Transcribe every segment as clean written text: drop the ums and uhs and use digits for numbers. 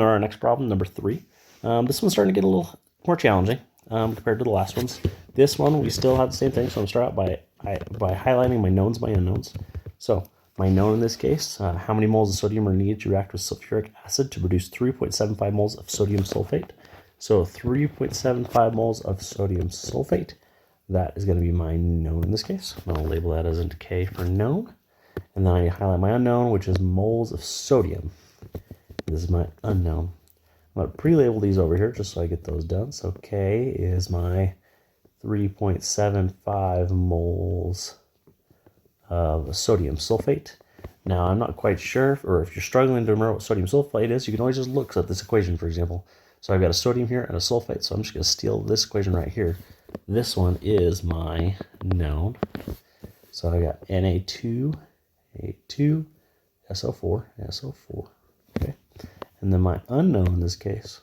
Our next problem, number 3. This one's starting to get a little more challenging compared to the last ones. This one, we still have the same thing, so I'm going to start out by highlighting my knowns, my unknowns. So my known in this case, how many moles of sodium are needed to react with sulfuric acid to produce 3.75 moles of sodium sulfate. So 3.75 moles of sodium sulfate, that is going to be my known in this case. I'll label that as into K for known. And then I highlight my unknown, which is moles of sodium. This is my unknown. I'm going to pre-label these over here just so I get those done. So K is my 3.75 moles of sodium sulfate. Now, I'm not quite sure, or if you're struggling to remember what sodium sulfate is, you can always just look at this equation, for example. So I've got a sodium here and a sulfate, so I'm just going to steal this equation right here. This one is my known. So I got Na2, A2, SO4, SO4. Okay. And then my unknown in this case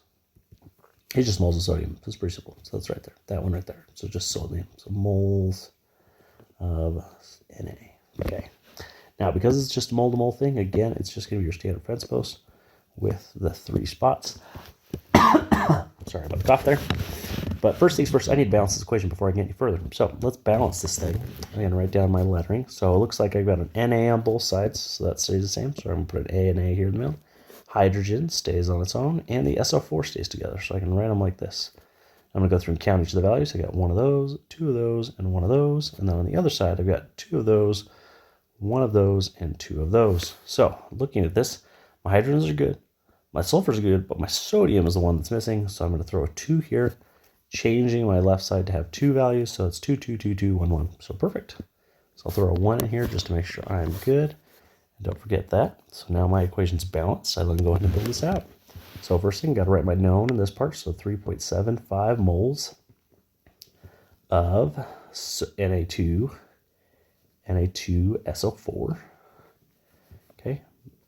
is just moles of sodium. It's pretty simple. So that's right there. That one right there. So just sodium. So moles of Na. Okay. Now, because it's just a mole-to-mole thing, again, it's just going to be your standard fence post with the 3 spots. Sorry about the cough there. But first things first, I need to balance this equation before I get any further. So let's balance this thing. I'm going to write down my lettering. So it looks like I've got an Na on both sides, so that stays the same. So I'm going to put an A and A here in the middle. Hydrogen stays on its own, and the SO4 stays together. So I can write them like this. I'm going to go through and count each of the values. I got 1 of those, 2 of those, and 1 of those. And then on the other side, I've got 2 of those, 1 of those, and 2 of those. So looking at this, my hydrogens are good, my sulfurs are good, but my sodium is the one that's missing. So I'm going to throw a 2 here, changing my left side to have 2 values. So it's 2, 2, 2, 2, 1, 1. So perfect. So I'll throw a 1 in here just to make sure I'm good. And don't forget that. So now my equation's balanced. I'm going to go ahead and build this out. So first thing, got to write my known in this part. So 3.75 moles of Na2, Na2SO4. Okay.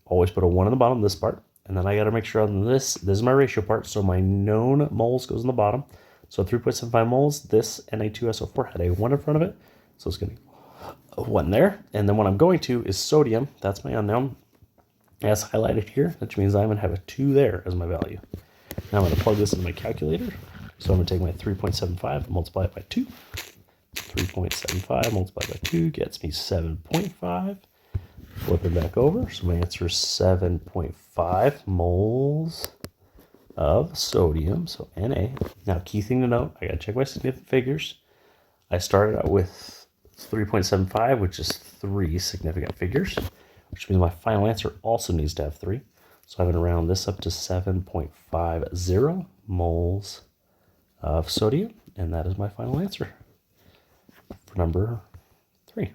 Always put a 1 on the bottom of this part. And then I got to make sure on this is my ratio part. So my known moles goes on the bottom. So 3.75 moles, this Na2SO4 had a 1 in front of it. So it's going to be a 1 there. And then what I'm going to is sodium. That's my unknown. As highlighted here, which means I'm going to have a 2 there as my value. Now I'm going to plug this in my calculator. So I'm going to take my 3.75 and multiply it by 2. 3.75 multiplied by 2 gets me 7.5. Flip it back over. So my answer is 7.5 moles of sodium, so Na. Now, key thing to note, I got to check my significant figures. I started out with 3.75, which is 3 significant figures, which means my final answer also needs to have 3. So I'm going to round this up to 7.50 moles of sodium, and that is my final answer for number 3.